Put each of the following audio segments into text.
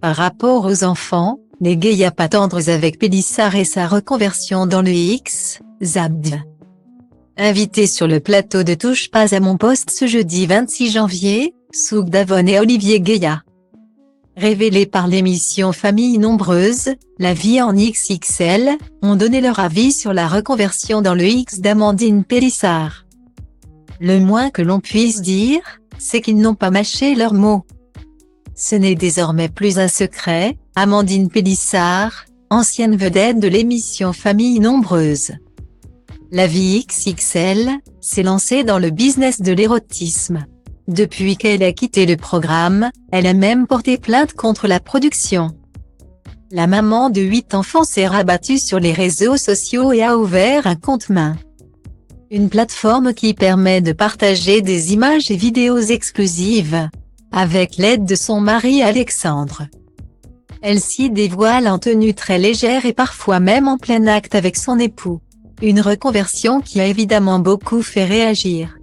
Par rapport aux enfants, les Gaïa pas tendres avec Pélissard et sa reconversion dans le X, Zabd. Invité sur le plateau de Touche pas à mon poste ce jeudi 26 janvier, Souk Davon et Olivier Gaïa. Révélés par l'émission Famille Nombreuse, La vie en XXL, ont donné leur avis sur la reconversion dans le X d'Amandine Pélissard. Le moins que l'on puisse dire, c'est qu'ils n'ont pas mâché leurs mots. Ce n'est désormais plus un secret, Amandine Pélissard, ancienne vedette de l'émission Famille Nombreuse. La vie XXL, s'est lancée dans le business de l'érotisme. Depuis qu'elle a quitté le programme, elle a même porté plainte contre la production. La maman de 8 enfants s'est rabattue sur les réseaux sociaux et a ouvert un compte main. Une plateforme qui permet de partager des images et vidéos exclusives, avec l'aide de son mari Alexandre. Elle s'y dévoile en tenue très légère et parfois même en plein acte avec son époux. Une reconversion qui a évidemment beaucoup fait réagir.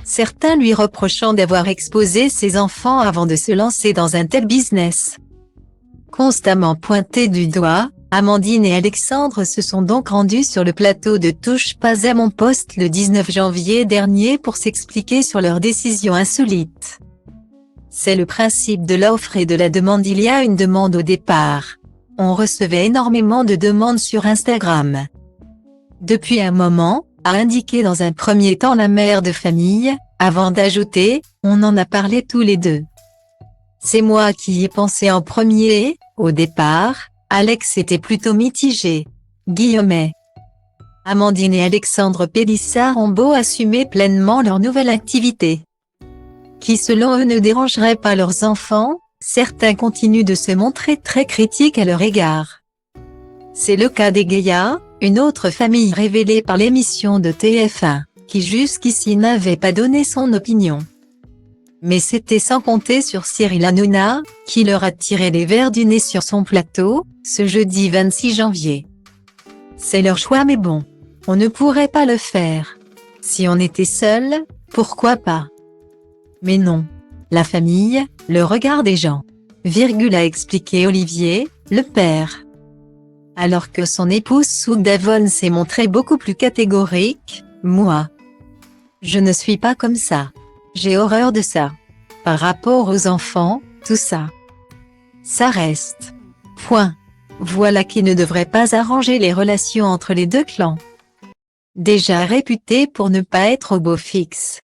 Certains lui reprochant d'avoir exposé ses enfants avant de se lancer dans un tel business. Constamment pointés du doigt, Amandine et Alexandre se sont donc rendus sur le plateau de Touche pas à mon poste le 19 janvier dernier pour s'expliquer sur leur décision insolite. C'est le principe de l'offre et de la demande. Il y a une demande au départ. On recevait énormément de demandes sur Instagram. Depuis un moment, a indiqué dans un premier temps la mère de famille, avant d'ajouter, on en a parlé tous les deux. C'est moi qui y ai pensé en premier, au départ, Alex était plutôt mitigé. Guillemets. Amandine et Alexandre Pélissard ont beau assumer pleinement leur nouvelle activité, qui selon eux ne dérangerait pas leurs enfants, certains continuent de se montrer très critiques à leur égard. C'est le cas des Gaïa, une autre famille révélée par l'émission de TF1, qui jusqu'ici n'avait pas donné son opinion. Mais c'était sans compter sur Cyril Hanouna, qui leur a tiré les vers du nez sur son plateau, ce jeudi 26 janvier. C'est leur choix mais bon, on ne pourrait pas le faire. Si on était seul, pourquoi pas? Mais non. La famille, le regard des gens. A expliqué Olivier, le père. Alors que son épouse Souk Davon s'est montrée beaucoup plus catégorique, moi. Je ne suis pas comme ça. J'ai horreur de ça. Par rapport aux enfants, tout ça. Ça reste. Point. Voilà qui ne devrait pas arranger les relations entre les deux clans. Déjà réputés pour ne pas être au beau fixe.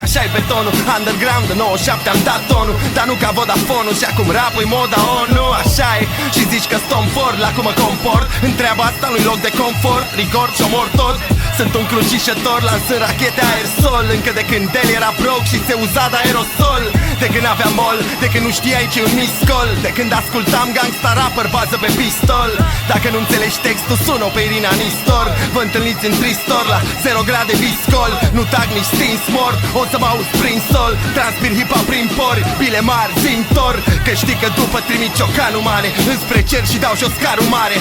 Așa-i betonul, underground, 97 am dat tonul, dar nu ca Vodafone-ul și acum rap-ul moda ONU. Așa e, și zici că stom for la cum mă comport, întreaba asta nu-i loc de confort, rigor și omor tot. Sunt un crucișător, lansând rachete aerosol, încă de când el era broke și se uza de aerosol. De când aveam mol, de când nu știai ce un miscol, de când ascultam gangsta rapper bază pe pistol. Dacă nu înțelegi textul, sun-o pe Irina Nistor. Vă întâlniți în Tristor la 0 grade viscol. Nu tag nici stins mort, o să mă auzi prin sol. Transpir hip-hop prin pori, bile mari, zintor. Că știi că după trimit ciocanul mare înspre cer și dau jos carul mare.